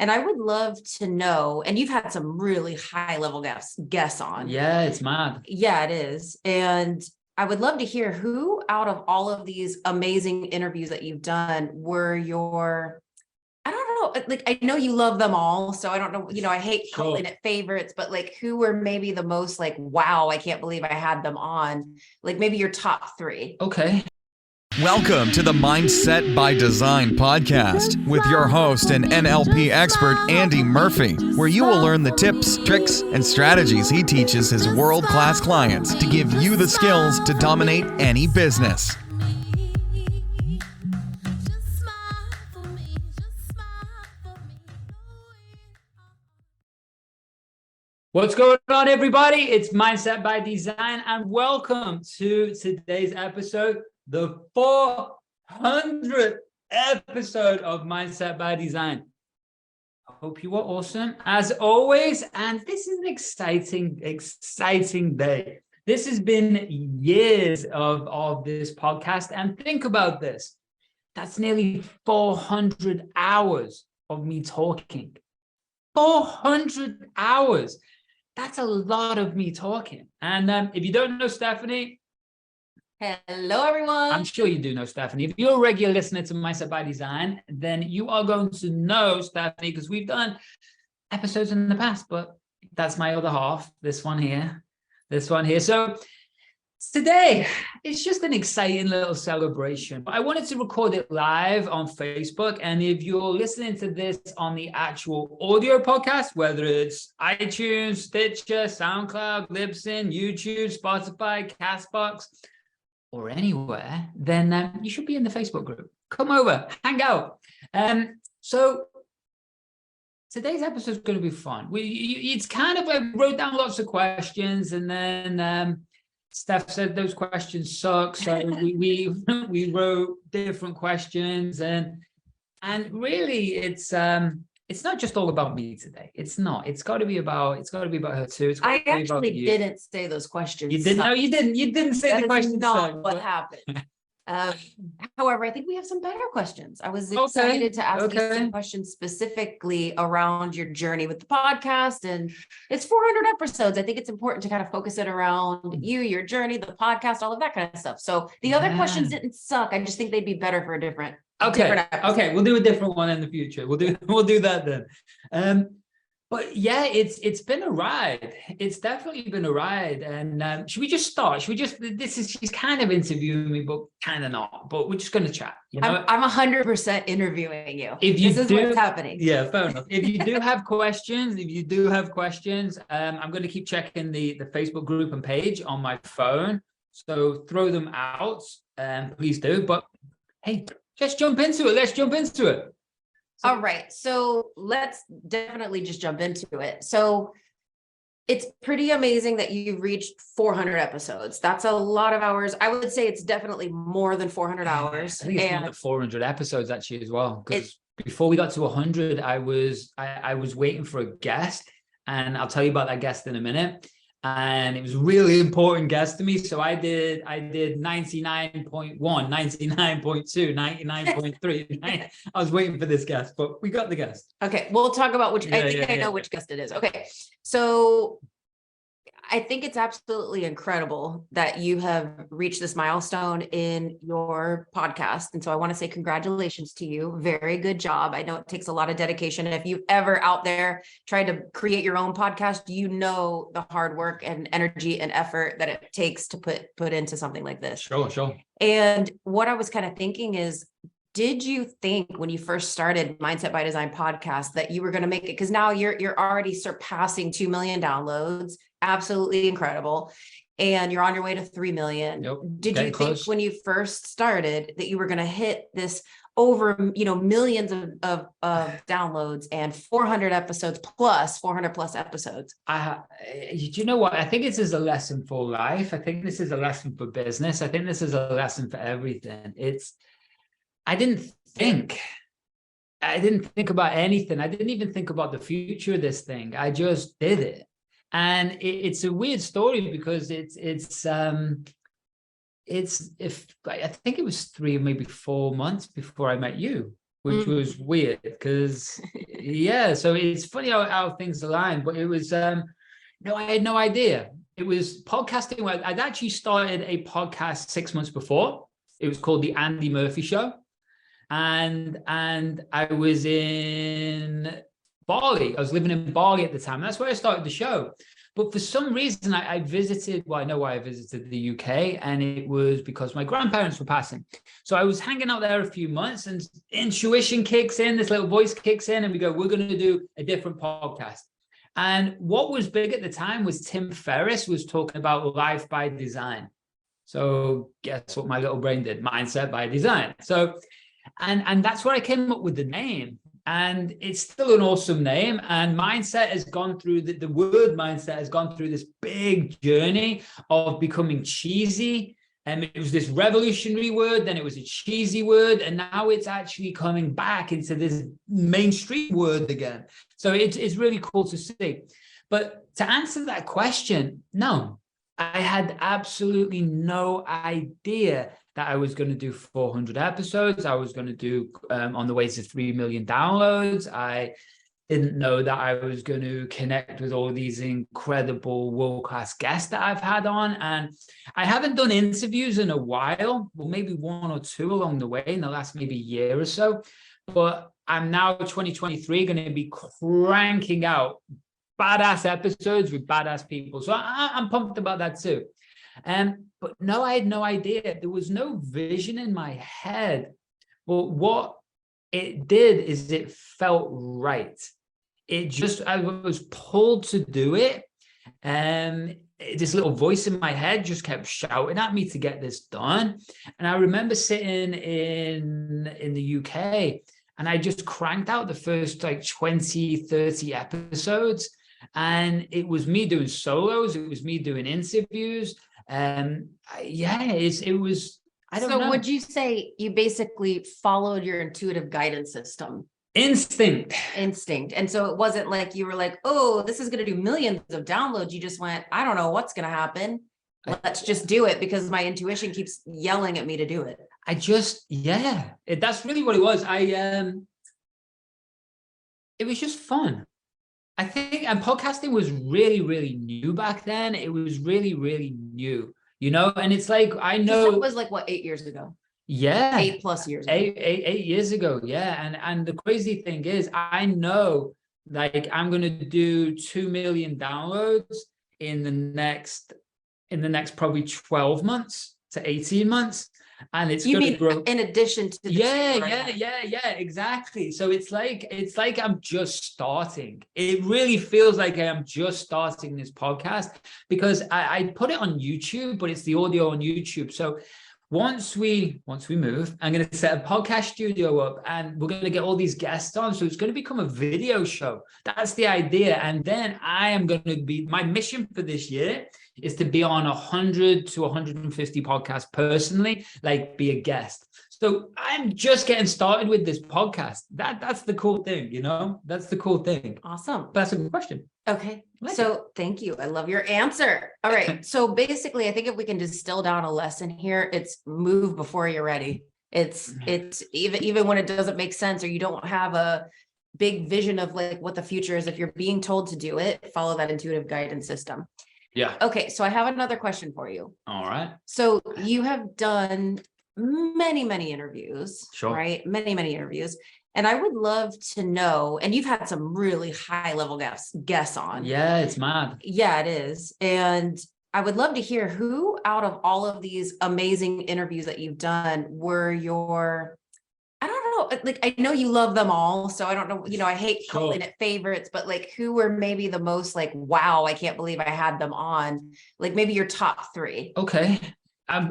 And I would love to know, and you've had some really high level guests on. Yeah, it's mad. Yeah, it is. And I would love to hear who out of all of these amazing interviews that you've done were your, I don't know, like, I know you love them all. So I don't know, I hate calling it favorites, but like who were maybe the most like, wow, I can't believe I had them on, like maybe your top three. Okay. Welcome to the Mindset by Design podcast with your host and NLP expert, Andy Murphy, where you will learn the tips, tricks, and strategies he teaches his world-class clients to give you the skills to dominate any business. What's going on, everybody? It's Mindset by Design, and welcome to today's episode, the 400th episode of Mindset by Design. I hope you are awesome, as always, and this is an exciting day. This has been years of this podcast, and think about this. That's nearly 400 hours of me talking. 400 hours. That's a lot of me talking. And if you don't know Stephanie, hello, everyone. I'm sure you do know Stephanie. If you're a regular listener to Mindset by Design, then you are going to know Stephanie because we've done episodes in the past, but that's my other half, this one here. So today, it's just an exciting little celebration. I wanted to record it live on Facebook. And if you're listening to this on the actual audio podcast, whether it's iTunes, Stitcher, SoundCloud, Libsyn, YouTube, Spotify, Castbox, or anywhere, then you should be in the Facebook group. Come over, hang out. So today's episode is going to be fun. It's kind of like wrote down lots of questions, and then Steph said those questions suck. So we wrote different questions, and really it's not just all about me today. It's not. It's got to be about her too. I actually didn't say those questions. You didn't? No, you didn't. You didn't say that the questions. Not what happened. However, I think we have some better questions. I was excited to ask you some questions specifically around your journey with the podcast, and it's 400 episodes. I think it's important to kind of focus it around you, your journey, the podcast, all of that kind of stuff. So the other questions didn't suck. I just think they'd be better for a different. Okay. We'll do a different one in the future. We'll do that then. But yeah, it's been a ride. It's definitely been a ride. And should we just start? She's kind of interviewing me, but kind of not. But we're just going to chat. You know, I'm 100% interviewing you. This is what's happening. Yeah, fair enough. If you do have questions, I'm going to keep checking the Facebook group and page on my phone. So throw them out. Please do. But hey, let's jump into it. All right. So let's definitely just jump into it. So it's pretty amazing that you've reached 400 episodes. That's a lot of hours. I would say it's definitely more than 400 hours. I think it's more than 400 episodes actually as well. Because before we got to 100, I was waiting for a guest, and I'll tell you about that guest in a minute. And it was a really important guest to me. So I did 99.1, 99.2, 99.3. I was waiting for this guest, but we got the guest. Okay. We'll talk about which, I know which guest it is. Okay. So I think it's absolutely incredible that you have reached this milestone in your podcast. And so I want to say congratulations to you. Very good job. I know it takes a lot of dedication. And if you've ever out there tried to create your own podcast, you know the hard work and energy and effort that it takes to put into something like this. Sure. And what I was kind of thinking is, did you think when you first started Mindset by Design podcast that you were going to make it? Because now you're already surpassing 2 million downloads. Absolutely incrediable. And you're on your way to 3 million. Yep. Did you think when you first started that you were going to hit this over, millions of downloads and 400 episodes plus 400 plus episodes? You know what? I think this is a lesson for life. I think this is a lesson for business. I think this is a lesson for everything. I didn't think about anything. I didn't even think about the future of this thing. I just did it. And it's a weird story because I think it was 3 or maybe 4 months before I met you. which was weird because, yeah, so it's funny how things align, but it was, no, I had no idea. It was podcasting. I'd actually started a podcast 6 months before. It was called The Andy Murphy Show. And I was in Bali. I was living in Bali at the time. That's where I started the show. But for some reason, I visited, well, I know why I visited the UK, and it was because my grandparents were passing. So I was hanging out there a few months, and intuition kicks in, this little voice kicks in, and we go, we're going to do a different podcast. And what was big at the time was Tim Ferriss was talking about life by design. So guess what my little brain did? Mindset by design. So, and that's where I came up with the name. And it's still an awesome name. And mindset has gone through, the word mindset has gone through this big journey of becoming cheesy. And it was this revolutionary word, then it was a cheesy word, and now it's actually coming back into this mainstream word again. So it's really cool to see. But to answer that question, no, I had absolutely no idea that I was going to do 400 episodes. I was going to do on the way to 3 million downloads. I didn't know that I was going to connect with all these incredible world-class guests that I've had on. And I haven't done interviews in a while, well, maybe 1 or 2 along the way in the last maybe year or so. But I'm now 2023 going to be cranking out badass episodes with badass people. So I'm pumped about that too. But no, I had no idea. There was no vision in my head. But what it did is it felt right. It just, I was pulled to do it. And this little voice in my head just kept shouting at me to get this done. And I remember sitting in the UK, and I just cranked out the first like 20, 30 episodes. And it was me doing solos. It was me doing interviews. Yeah, it was, I don't know. So would you say you basically followed your intuitive guidance system? Instinct. And so it wasn't like you were like, oh, this is going to do millions of downloads. You just went, I don't know what's going to happen. Let's just do it because my intuition keeps yelling at me to do it. I just, yeah, that's really what it was. It was just fun. I think, and podcasting was really, really new back then. It was really, really new, you know, and it's like, I know it was like what, 8 years ago? Yeah. 8+ years ago. Eight years ago. Yeah. And the crazy thing is, I know like I'm going to do 2 million downloads in the next probably 12 months to 18 months. And it's going to grow in addition to the yeah, exactly. So it's like I'm just starting. It really feels like I am just starting this podcast because I put it on YouTube, but it's the audio on YouTube. So once we move, I'm going to set a podcast studio up and we're going to get all these guests on. So it's going to become a video show. That's the idea. And then I am going to be, my mission for this year is to be on 100 to 150 podcasts personally, like be a guest. So I'm just getting started with this podcast. That's the cool thing, you know, that's the cool thing. Awesome. That's a good question. Okay. So thank you. I love your answer. All right. So basically, I think if we can distill down a lesson here, it's move before you're ready. It's even when it doesn't make sense or you don't have a big vision of like what the future is. If you're being told to do it, follow that intuitive guidance system. Yeah. Okay. So I have another question for you. All right. So you have done many interviews, sure, right? Many interviews. And I would love to know, and you've had some really high level guests on. Yeah, it's mad. Yeah, it is. And I would love to hear who out of all of these amazing interviews that you've done were your, I don't know, like, I know you love them all. So I don't know, you know, I hate calling it favorites, but like who were maybe the most like, wow, I can't believe I had them on, like maybe your top 3. Okay.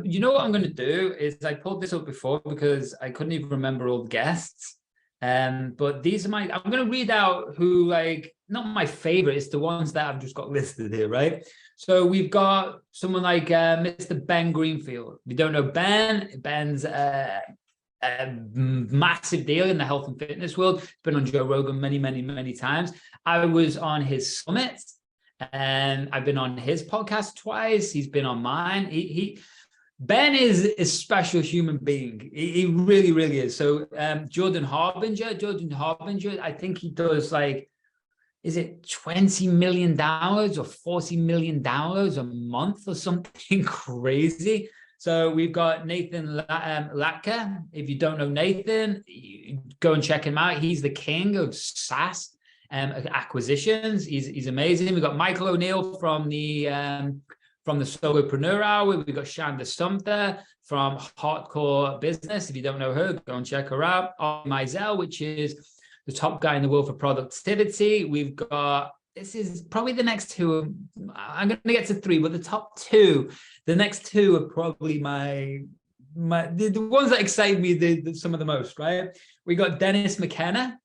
You know what I'm going to do is I pulled this up before because I couldn't even remember all the guests. But these are I'm going to read out who, like, not my favorite, it's the ones that I've just got listed here, right? So we've got someone like Mr. Ben Greenfield. If you don't know Ben's a massive deal in the health and fitness world. He's been on Joe Rogan many times. I was on his summit and I've been on his podcast twice. He's been on mine. Ben is a special human being. He really, really is. So Jordan Harbinger, I think he does like, is it $20 million or $40 million a month or something crazy? So we've got Nathan Latka. If you don't know Nathan, go and check him out. He's the king of SaaS acquisitions. He's amazing. We've got Michael O'Neill from the Solopreneur Hour. We've got Shanda Sumter from Hardcore Business. If you don't know her, go and check her out. Ollie Mizell, which is the top guy in the world for productivity. We've got, this is probably the next two. I'm going to get to three, but the top two, the next two are probably the ones that excite me some of the most, right? We got Dennis McKenna,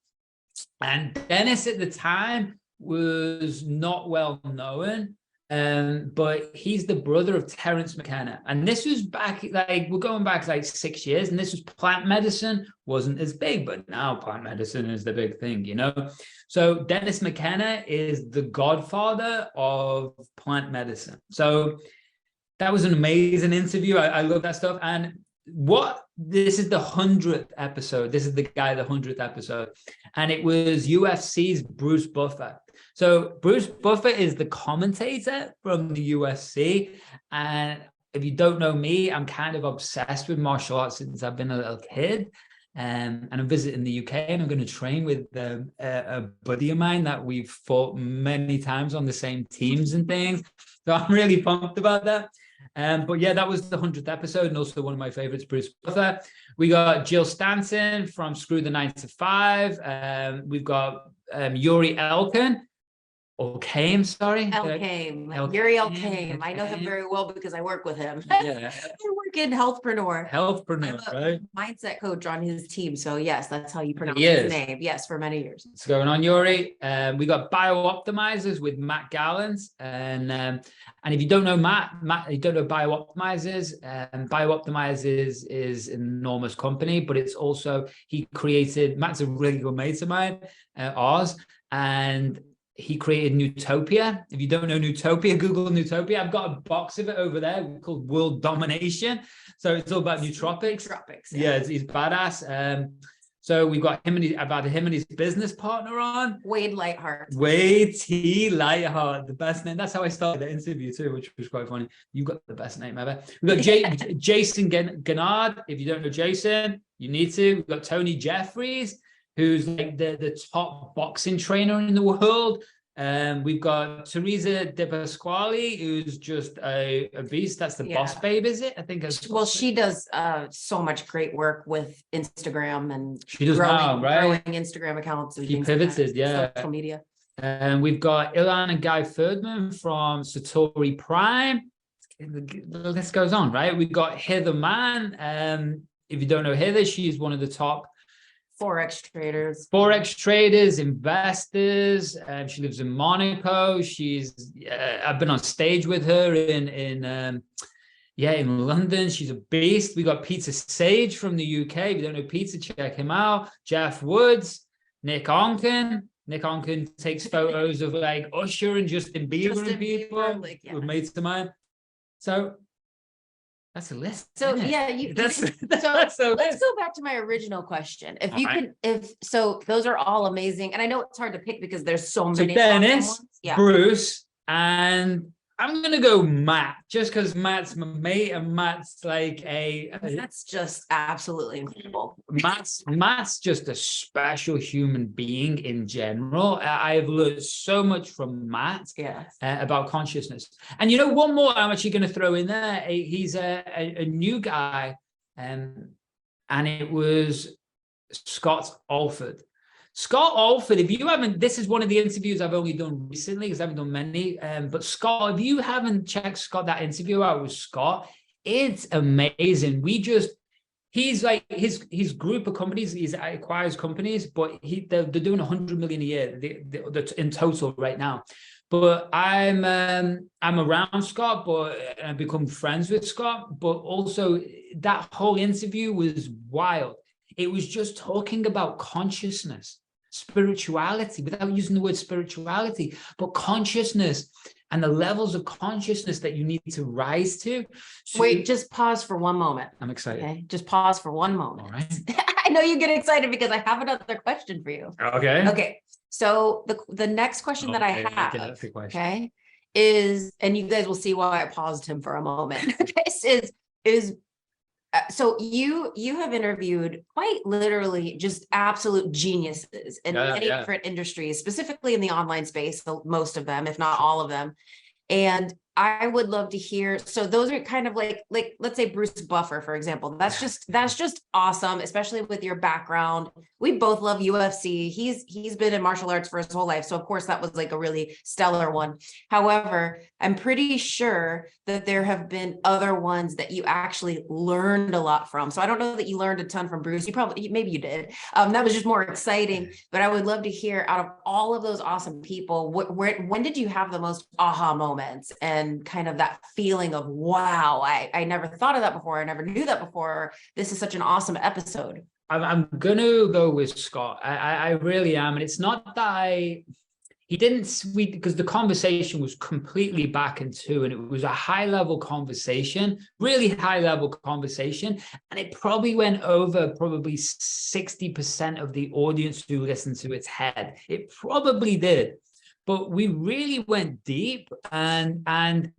and Dennis at the time was not well known. But he's the brother of Terence McKenna. And this was back, like, we're going back like 6 years, and this was plant medicine, wasn't as big, but now plant medicine is the big thing, you know? So Dennis McKenna is the godfather of plant medicine. So that was an amazing interview. I love that stuff. And this is the 100th episode. This is the guy, the 100th episode. And it was UFC's Bruce Buffer. So Bruce Buffer is the commentator from the UFC. And if you don't know me, I'm kind of obsessed with martial arts since I've been a little kid. And I'm visiting the UK, and I'm going to train with a buddy of mine that we've fought many times on the same teams and things. So I'm really pumped about that. But yeah, that was the 100th episode, and also one of my favorites, Bruce Buffer. We got Jill Stanton from Screw the 9 to 5. We've got Yuri Elkin. Elkame, sorry. Yuri Elkame. I know him very well because I work with him. Yeah. I work in Healthpreneur. Right? Mindset coach on his team. So yes, that's how you pronounce his name. Yes, for many years. What's going on, Yuri? We got Bio-Optimizers with Matt Gallants. And if you don't know Matt, you don't know Bio-Optimizers. Bio-Optimizers is an enormous company, but it's also, Matt's a really good mate of mine, ours, and he created Newtopia. If you don't know Newtopia, Google Newtopia. I've got a box of it over there called World Domination. So it's all about nootropics. Yeah, he's badass. So we've got him and his business partner on. Wade Lightheart. Wade T. Lightheart, the best name. That's how I started the interview too, which was quite funny. You got the best name ever. We've got Jason Gennard. If you don't know Jason, you need to. We've got Tony Jeffries, who's like the top boxing trainer in the world. We've got Teresa De Pasquale, who's just a beast. That's the boss babe, is it? I think. She does so much great work with Instagram, and she does growing Instagram accounts. And she pivoted, social media. And we've got Ilan and Guy Ferdman from Satori Prime. The list goes on, right? We've got Heather Mann. If you don't know Heather, she's one of the top Forex traders, investors. She lives in Monaco. I've been on stage with her in London. She's a beast. We got Peter Sage from the UK. If you don't know Peter, check him out. Jeff Woods, Nick Onken. Nick Onken takes photos of like Usher and Justin Bieber and people with mates of mine. So that's a list. So yeah, let's go back to my original question. If you can, those are all amazing, and I know it's hard to pick because there's so many. So Dennis, Bruce, and I'm gonna go Matt, just because Matt's my mate, and Matt's like that's just absolutely incredible. Matt's just a special human being in general. I've learned so much from Matt about consciousness. And you know, one more I'm actually going to throw in there. He's a new guy, and it was Scott Alford. Scott Alford, if you haven't, this is one of the interviews I've only done recently because I haven't done many. But Scott, if you haven't checked that interview out with Scott, it's amazing. He's like his group of companies, he acquires companies, but they're doing 100 million a year in total right now. But I'm around Scott, but I've become friends with Scott. But also that whole interview was wild. It was just talking about consciousness, spirituality, without using the word spirituality, but consciousness and the levels of consciousness that you need to rise to. So, Wait, just pause for one moment. I'm excited. Okay, just pause for one moment. All right. I know you get excited because I have another question for you. Okay. Okay, so the next question that I have, that's the question. okay, is, and you guys will see why I paused him for a moment. This is so you have interviewed quite literally just absolute geniuses in many different industries, specifically in the online space, most of them, if not all of them. And I would love to hear. So those are kind of like let's say Bruce Buffer, for example. That's just awesome, especially with your background. We both love UFC. He's been in martial arts for his whole life, so of course that was like a really stellar one. However, I'm pretty sure that there have been other ones that you actually learned a lot from. So I don't know that you learned a ton from Bruce. Maybe you did. That was just more exciting. But I would love to hear, out of all of those awesome people, when did you have the most aha moments and kind of that feeling of, wow, I never thought of that before. I never knew that before. This is such an awesome episode. I'm going to go with Scott. I really am. And it's not that he didn't, because the conversation was completely back and two, and it was a high level conversation, really high level conversation. And it probably went over probably 60% of the audience who listened to its head. It probably did. But we really went deep, and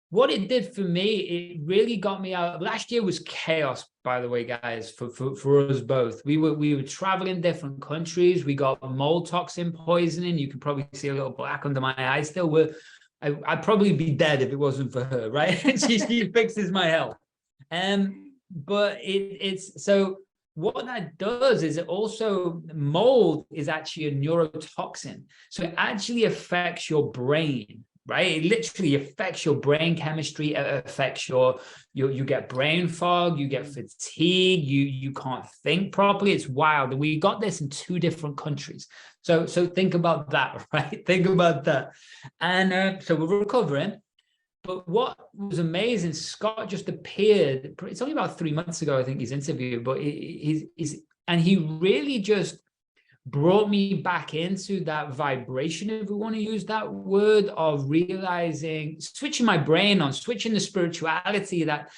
what it did for me, it really got me out. Last year was chaos, by the way, guys, for us both. We were traveling different countries. We got mold toxin poisoning. You can probably see a little black under my eyes still. I'd probably be dead if it wasn't for her, right? she fixes my health. But it's so. What that does is it also, mold is actually a neurotoxin. So it actually affects your brain, right? It literally affects your brain chemistry. It affects you get brain fog, you get fatigue, you can't think properly. It's wild. And we got this in 2 different countries. So think about that, right? Think about that. And so we're recovering. But what was amazing, Scott just appeared, it's only about 3 months ago, I think, he's interviewed, but he really just brought me back into that vibration, if we want to use that word, of realizing, switching my brain on, switching the spirituality, that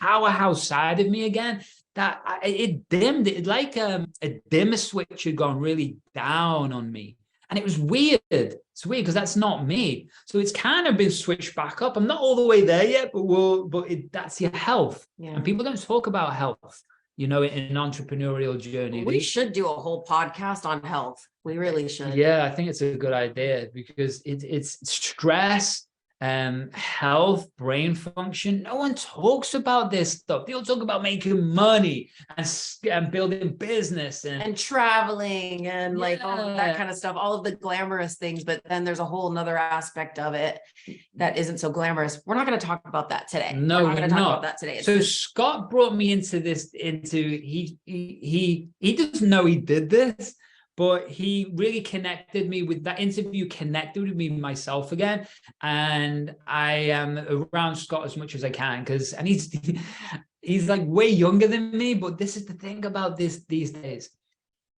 powerhouse side of me again, that it dimmed, it like a dimmer switch had gone really down on me. And it was weird. It's weird because that's not me. So it's kind of been switched back up. I'm not all the way there yet, but that's your health. Yeah. And people don't talk about health, in an entrepreneurial journey. We should do a whole podcast on health. We really should. Yeah, I think it's a good idea because it's stress, health, brain function. No one talks about this stuff. People talk about making money and building business and traveling and like all of that kind of stuff, all of the glamorous things. But then there's a whole nother aspect of it that isn't so glamorous. We're not going to talk about that today. No, we're not going to talk about that today. So Scott brought me into this. He doesn't know he did this, but he really connected me with that interview, connected with me myself again. And I am around Scott as much as I can and he's like way younger than me. But this is the thing about these days.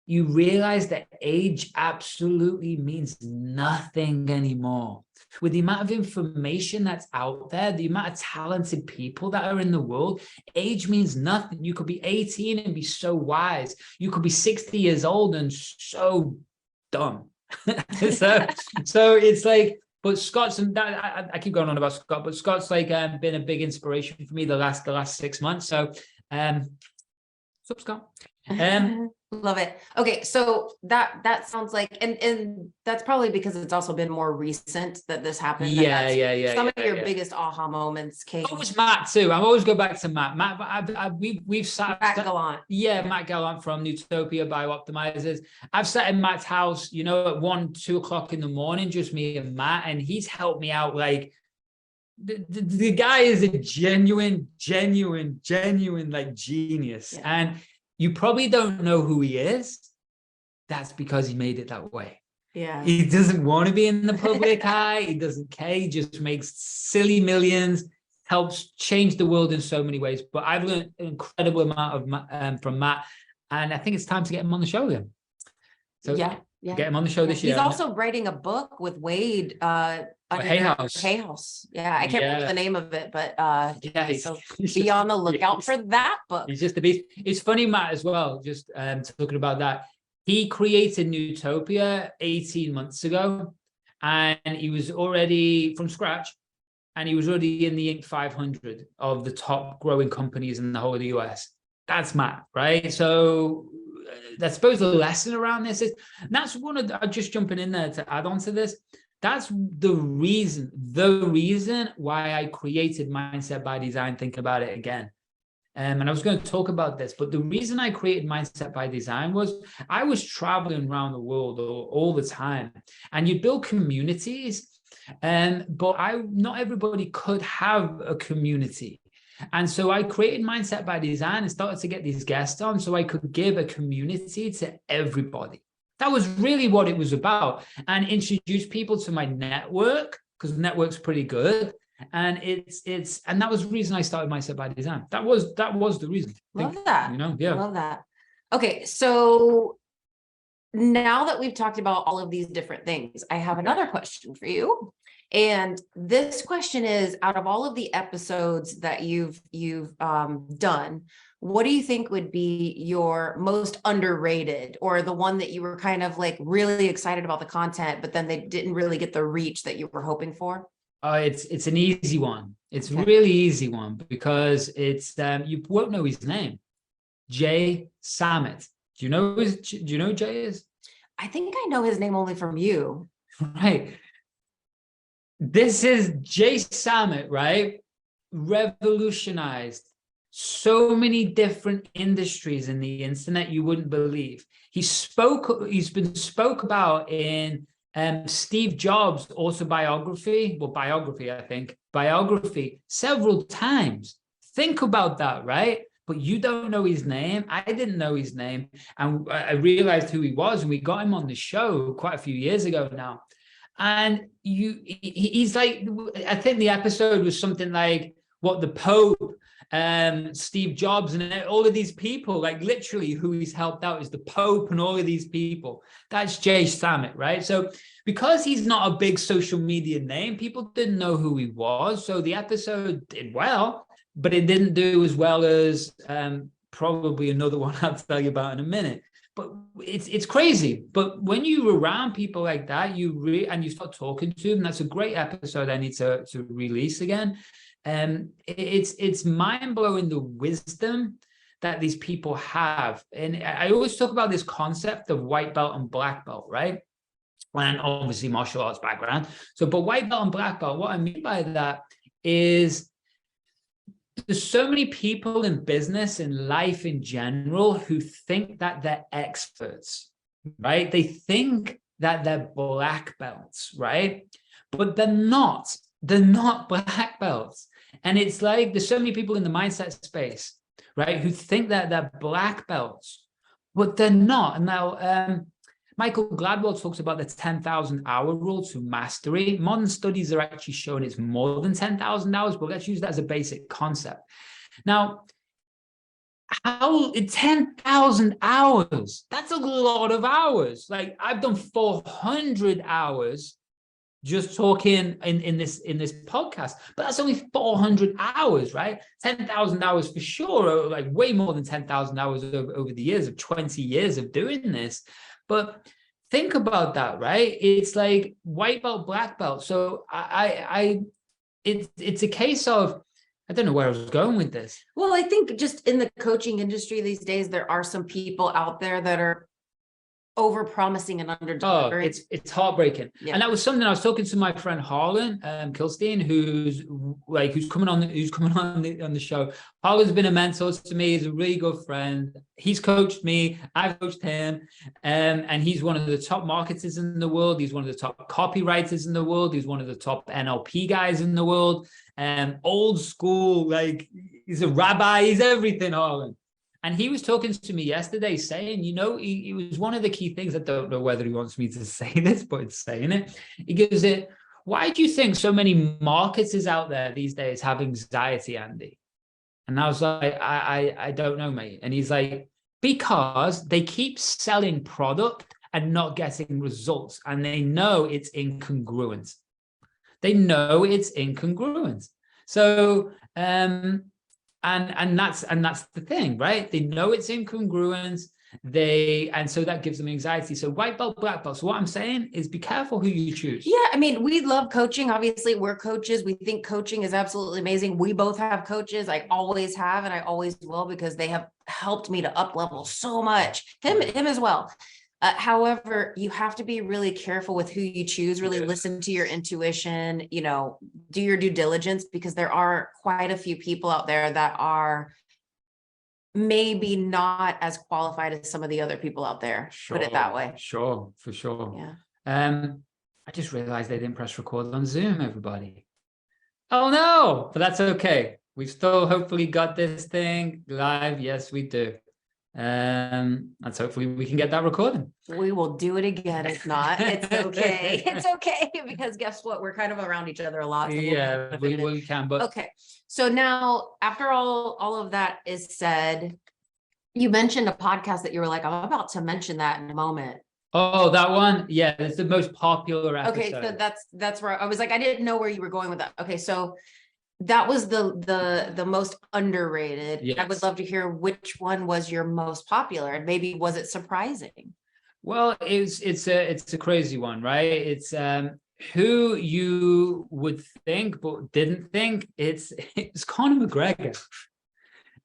You realize that age absolutely means nothing anymore. With the amount of information that's out there, the amount of talented people that are in the world, age means nothing. You could be 18 and be so wise. You could be 60 years old and so dumb. so it's like, but Scott's, I keep going on about Scott, but Scott's like been a big inspiration for me the last 6 months. So, what's up, Scott? Love it. Okay, so that sounds like, and that's probably because it's also been more recent that this happened. Yeah. Some of your biggest aha moments came. Oh, it's Matt too. I always go back to Matt. We've sat. Matt Gallant. Yeah, Matt Gallant from Newtopia Biooptimizers. I've sat in Matt's house, at 1, 2 o'clock in the morning, just me and Matt, and he's helped me out like. The guy is a genuine like genius, and you probably don't know who he is. That's because he made it that way. Yeah. He doesn't want to be in the public eye. He doesn't care. He just makes silly millions, helps change the world in so many ways. But I've learned an incredible amount from Matt, and I think it's time to get him on the show again. So yeah, Yeah. Get him on the show this year. He's also writing a book with Wade, Hay House. Hay House. Yeah, I can't remember the name of it, but so he's be on the lookout for that book. He's just a beast. It's funny, Matt, as well, just talking about that. He created Newtopia 18 months ago, and he was already from scratch, and he was already in the Inc. 500 of the top growing companies in the whole of the US. That's Matt, right? So I suppose the lesson around this is, that's one of the, just jumping in there to add on to this, that's the reason why I created Mindset by Design. Think about it again. And I was going to talk about this, but the reason I created Mindset by Design was I was traveling around the world all the time, and you build communities, but not everybody could have a community. And so I created Mindset by Design and started to get these guests on so I could give a community to everybody. That was really what it was about, and introduce people to my network, because the network's pretty good. And and that was the reason I started Mindset by Design. That was the reason. Love that. Yeah. Love that. Okay, so now that we've talked about all of these different things, I have another question for you. And this question is, out of all of the episodes that you've done, what do you think would be your most underrated, or the one that you were kind of like really excited about the content, but then they didn't really get the reach that you were hoping for? It's an easy one. It's a really easy one, because it's you won't know his name. Jay Samit. Do you know who Jay is? I think I know his name only from you. Right. This is Jay Samit, right? Revolutionized so many different industries in the internet you wouldn't believe. He's been spoke about in Steve Jobs' biography several times. Think about that, right? But you don't know his name. I didn't know his name, and I realized who he was, and we got him on the show quite a few years ago now. And he's like, I think the episode was something like what the Pope, Steve Jobs, and all of these people, like literally who he's helped out is the Pope and all of these people. That's Jay Samit, right? So because he's not a big social media name, people didn't know who he was. So the episode did well, but it didn't do as well as probably another one I'll tell you about in a minute. But it's crazy. But when you're around people like that, and you start talking to them, that's a great episode I need to release again. It's mind-blowing, the wisdom that these people have. And I always talk about this concept of white belt and black belt, right? And obviously martial arts background. So, but white belt and black belt, what I mean by that is there's so many people in business and life in general who think that they're experts, right? They think that they're black belts, right? But they're not. They're not black belts. And it's like there's so many people in the mindset space, right, who think that they're black belts, but they're not. And now Michael Gladwell talks about the 10,000 hour rule to mastery. Modern studies are actually showing it's more than 10,000 hours, but let's use that as a basic concept. Now, how 10,000 hours, that's a lot of hours. Like I've done 400 hours just talking in this podcast, but that's only 400 hours, right? 10,000 hours for sure, like way more than 10,000 hours over the years of 20 years of doing this. But think about that, right? It's like white belt, black belt. So it's a case of, I don't know where I was going with this. Well, I think just in the coaching industry these days, there are some people out there that are over promising and under delivering. Oh, it's heartbreaking. Yeah. And that was something I was talking to my friend Harlan Kilstein, who's coming on the show. Harlan's been a mentor to me. He's a really good friend. He's coached me. I've coached him. And he's one of the top marketers in the world. He's one of the top copywriters in the world. He's one of the top NLP guys in the world. Old school, like he's a rabbi. He's everything, Harlan. And he was talking to me yesterday saying, he was one of the key things. I don't know whether he wants me to say this, but it's saying it. He goes, why do you think so many marketers out there these days have anxiety, Andy? And I was like, I don't know, mate. And he's like, because they keep selling product and not getting results. And they know it's incongruent. They know it's incongruent. So, and that's the thing, right? They know it's incongruent. And so that gives them anxiety. So white belt, black belt. So what I'm saying is be careful who you choose. Yeah, I mean, we love coaching. Obviously, we're coaches. We think coaching is absolutely amazing. We both have coaches. I always have, and I always will, because they have helped me to up level so much. Him as well. However, you have to be really careful with who you choose, really listen to your intuition, you know, do your due diligence, because there are quite a few people out there that are maybe not as qualified as some of the other people out there. Sure, put it that way. Sure, for sure. Yeah. I just realized they didn't press record on Zoom, everybody. Oh no, but that's okay. We've still hopefully got this thing live. Yes, we do. Let's hopefully we can get that recording. We will do it again. If not, it's okay. It's okay, because guess what? We're kind of around each other a lot. So Yeah, we can, but okay. So now, after all of that is said, you mentioned a podcast that you were like, I'm about to mention that in a moment. oh, that one, yeah, it's the most popular episode. Okay, so that's where I was like, I didn't know where you were going with that. Okay, so that was the most underrated. Yes. I would love to hear which one was your most popular, and maybe was it surprising? Well, it's a crazy one, right? It's who you would think but didn't think. It's Conor McGregor.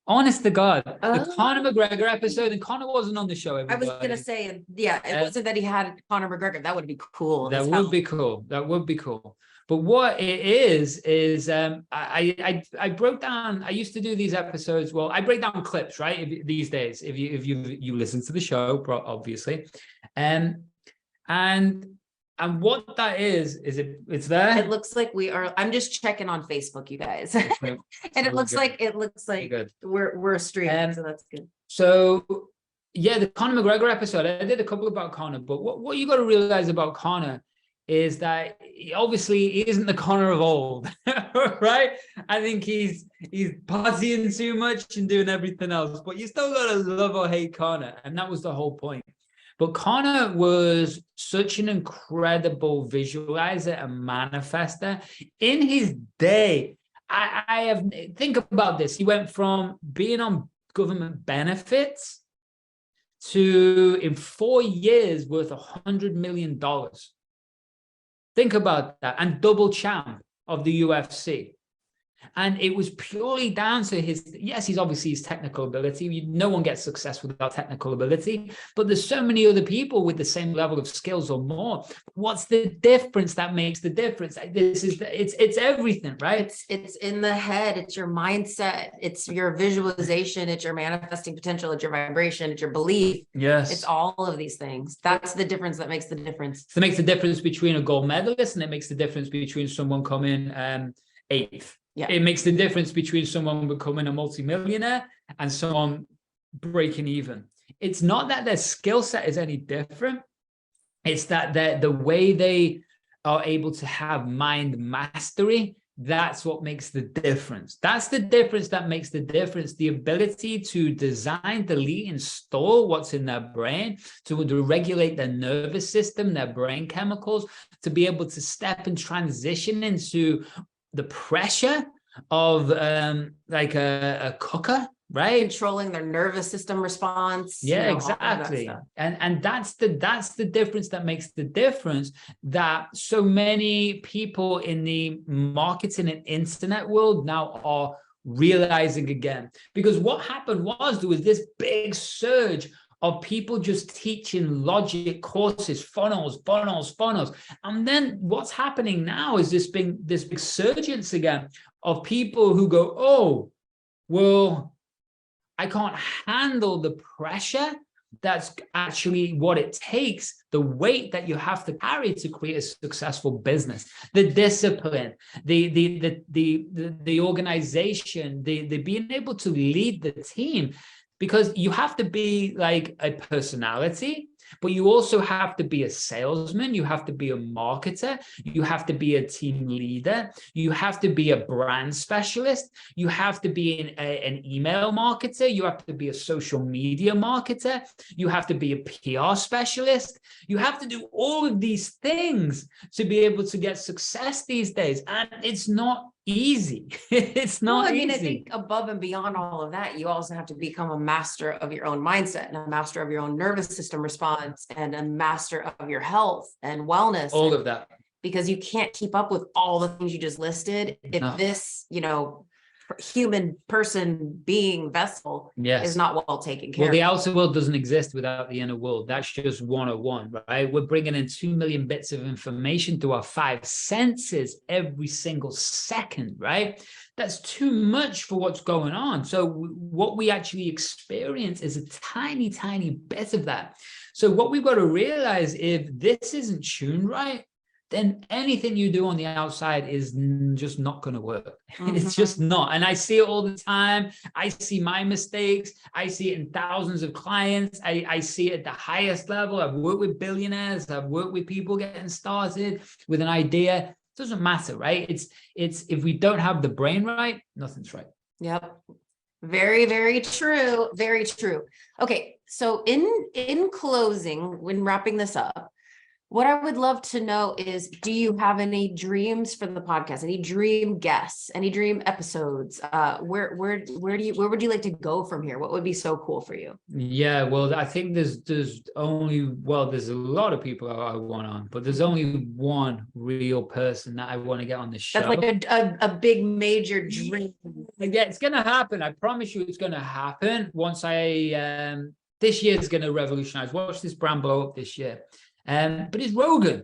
Honest to God, the Conor McGregor episode, and Conor wasn't on the show. Everybody. I was gonna say, yeah, it wasn't that he had Conor McGregor. That would be cool. That would be cool. That would be cool. But what it is I broke down. I used to do these episodes. Well, I break down clips, right? These days, if you listen to the show, obviously, and what that is it's there. It looks like we are. I'm just checking on Facebook, you guys, and it looks like good. we're streaming, so that's good. So yeah, the Conor McGregor episode, I did a couple about Conor, but what you got to realize about Conor is that he isn't the Conor of old, right? I think he's partying too much and doing everything else, but you still got to love or hate Conor, and that was the whole point. But Conor was such an incredible visualizer and manifester in his day. Think about this. He went from being on government benefits to, in 4 years, worth $100 million. Think about that, and double champ of the UFC. And it was purely down to he's obviously his technical ability. No one gets success without technical ability, but there's so many other people with the same level of skills or more. What's the difference that makes the difference? It's everything, right? It's in the head. It's your mindset. It's your visualization. It's your manifesting potential. It's your vibration. It's your belief. Yes. It's all of these things. That's the difference that makes the difference. It makes the difference between a gold medalist, and it makes the difference between someone coming 8th. Yeah. It makes the difference between someone becoming a multimillionaire and someone breaking even. It's not that their skill set is any different. It's that the way they are able to have mind mastery, that's what makes the difference. That's the difference that makes the difference. The ability to design, delete, and store what's in their brain, to regulate their nervous system, their brain chemicals, to be able to step and transition into the pressure of like a cooker, right? Controlling their nervous system response. Yeah, exactly. And that's the difference that makes the difference, that so many people in the marketing and internet world now are realizing again. Because what happened was there was this big surge of people just teaching logic courses, funnels. And then what's happening now is this big surgence again of people who go, oh, well, I can't handle the pressure. That's actually what it takes, the weight that you have to carry to create a successful business, the discipline, the organization, the being able to lead the team. Because you have to be like a personality, but you also have to be a salesman. You have to be a marketer. You have to be a team leader. You have to be a brand specialist. You have to be an email marketer. You have to be a social media marketer. You have to be a PR specialist. You have to do all of these things to be able to get success these days. And it's not easy. It's not easy. I think above and beyond all of that, you also have to become a master of your own mindset and a master of your own nervous system response and a master of your health and wellness. All of that. Because you can't keep up with all the things you just listed if this, human person being vessel is not well taken care of. The outer world doesn't exist without the inner world. That's just 101, right? We're bringing in 2 million bits of information through our 5 senses every single second, right? That's too much for what's going on. So what we actually experience is a tiny, tiny bit of that. So what we've got to realize, if this isn't tuned right, then anything you do on the outside is just not going to work. It's just not. And I see it all the time. I see my mistakes. I see it in thousands of clients. I see it at the highest level. I've worked with billionaires. I've worked with people getting started with an idea. It doesn't matter, right? It's if we don't have the brain right, nothing's right. Yep. Very, very true. Very true. Okay. So in closing, when wrapping this up, what I would love to know is, do you have any dreams for the podcast? Any dream guests? Any dream episodes? Where would you like to go from here? What would be so cool for you? Yeah, well, I think there's a lot of people I want on, but there's only one real person that I want to get on the show. That's like a big major dream. Yeah, it's gonna happen. I promise you, it's gonna happen. Once this year is gonna revolutionize. Watch this brand blow up this year. But it's Rogan.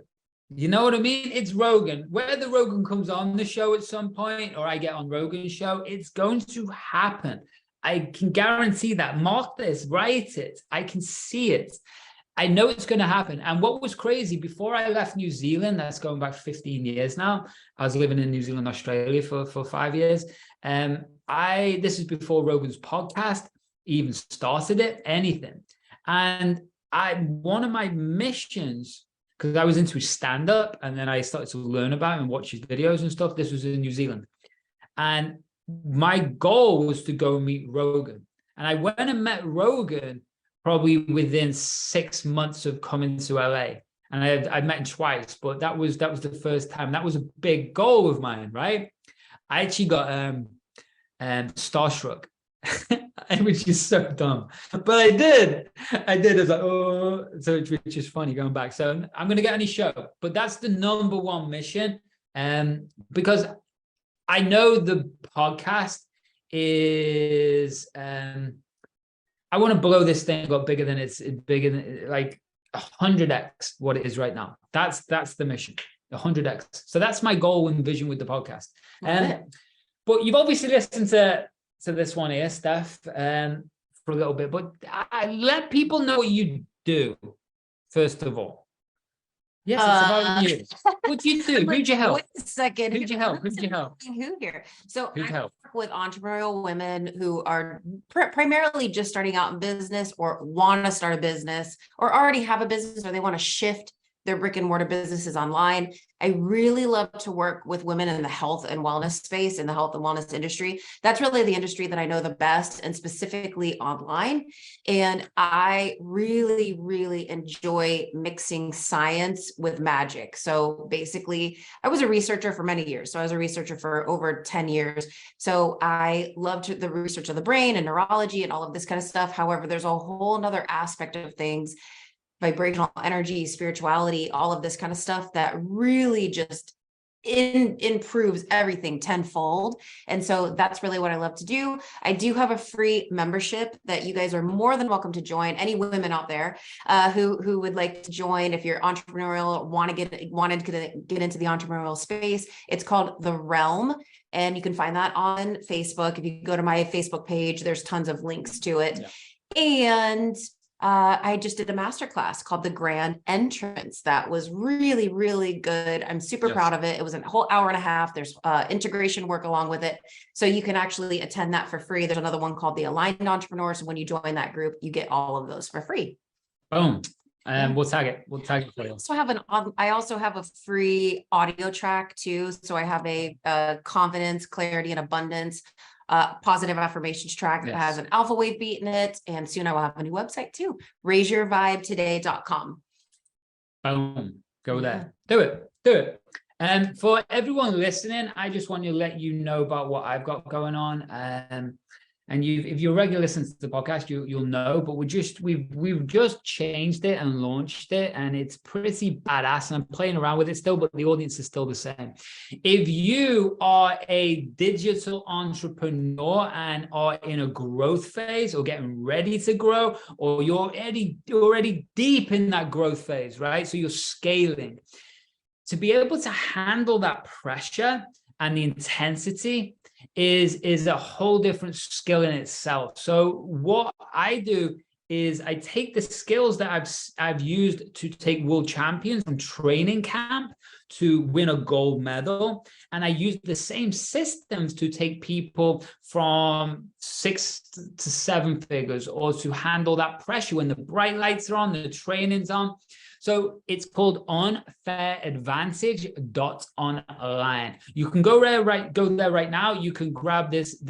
You know what I mean? It's Rogan. Whether Rogan comes on the show at some point or I get on Rogan's show, it's going to happen. I can guarantee that. Mark this, write it. I can see it. I know it's going to happen. And what was crazy, before I left New Zealand, that's going back 15 years now. I was living in New Zealand, Australia for 5 years. This is before Rogan's podcast even started it, anything. And one of my missions, because I was into stand-up and then I started to learn about him and watch his videos and stuff. This was in New Zealand. And my goal was to go meet Rogan. And I went and met Rogan probably within 6 months of coming to LA. And I met him twice, but that was the first time. That was a big goal of mine, right? I actually got starstruck. Which is so dumb, but I did. I was like, oh, so which is funny going back. So I'm going to get on his show, but that's the number one mission. Because I know the podcast is, I want to blow this thing up bigger than bigger than like 100x what it is right now. That's the mission, 100x. So that's my goal and vision with the podcast. But you've obviously listened to this one here, Steph, for a little bit, but let people know what you do, first of all. Yes, it's about you. What do you do? Who'd you help? Wait a second. Who here? Who here? So Who'd I help? work with entrepreneurial women who are primarily just starting out in business or want to start a business or already have a business or they want to shift their brick and mortar businesses online. I really love to work with women in the health and wellness space, in the health and wellness industry. That's really the industry that I know the best, and specifically online. And I really, really enjoy mixing science with magic. So basically, I was a researcher for many years. So I was a researcher for over 10 years. So I loved the research of the brain and neurology and all of this kind of stuff. However, there's a whole nother aspect of things, vibrational energy, spirituality, all of this kind of stuff that really just improves everything tenfold. And so that's really what I love to do. I do have a free membership that you guys are more than welcome to join. Any women out there who would like to join, if you're entrepreneurial, wanted to get into the entrepreneurial space, it's called The Realm. And you can find that on Facebook. If you go to my Facebook page, there's tons of links to it. Yeah. And I just did a masterclass called The Grand Entrance. That was really, really good. I'm super proud of it. It was a whole hour and a half. There's integration work along with it. So you can actually attend that for free. There's another one called The Aligned Entrepreneur. So when you join that group, you get all of those for free. Boom. We'll tag it. We'll tag it for you. I also have a free audio track too. So I have a confidence, clarity, and abundance positive affirmations track that has an alpha wave beat in it. And soon I will have a new website too, raiseyourvibetoday.com. Boom. Go there. Do it. And for everyone listening, I just want to let you know about what I've got going on. And if you're regular listening to the podcast, you'll know. But we've just changed it and launched it, and it's pretty badass. And I'm playing around with it still, but the audience is still the same. If you are a digital entrepreneur and are in a growth phase or getting ready to grow, or you're already deep in that growth phase, right? So you're scaling. To be able to handle that pressure and the intensity is a whole different skill in itself. So what I do is I take the skills that I've used to take world champions from training camp to win a gold medal, and I use the same systems to take people from 6 to 7 figures, or to handle that pressure when the bright lights are on, the training's on. So it's called unfairadvantage.online. You can go there right now. You can grab this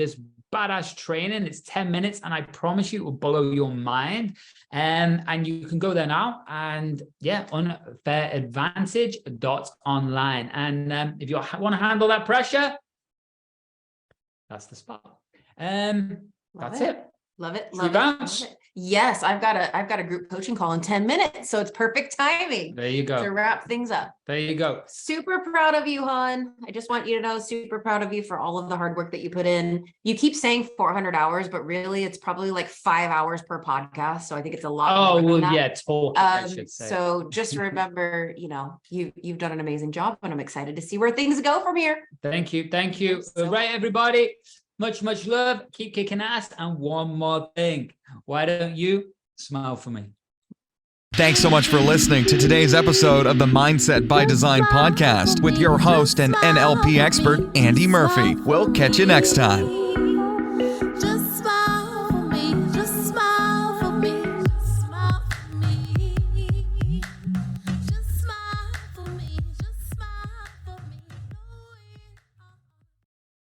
badass training. It's 10 minutes, and I promise you it will blow your mind. And you can go there now, and unfairadvantage.online. And if you want to handle that pressure, that's the spot. That's it. Love it. Yes, I've got a group coaching call in 10 minutes, so it's perfect timing. There you go. To wrap things up. There you go. Super proud of you, hon. I just want you to know, super proud of you for all of the hard work that you put in. You keep saying 400 hours, but really it's probably like 5 hours per podcast. So I think it's a lot. Oh, well, yeah, totally. I should say. So just remember, you've done an amazing job, and I'm excited to see where things go from here. Thank you. All right, everybody. Much love. Keep kicking ass. And one more thing. Why don't you smile for me? Thanks so much for listening to today's episode of the Mindset by Design podcast with your host and NLP expert, Andy Murphy. We'll catch you next time.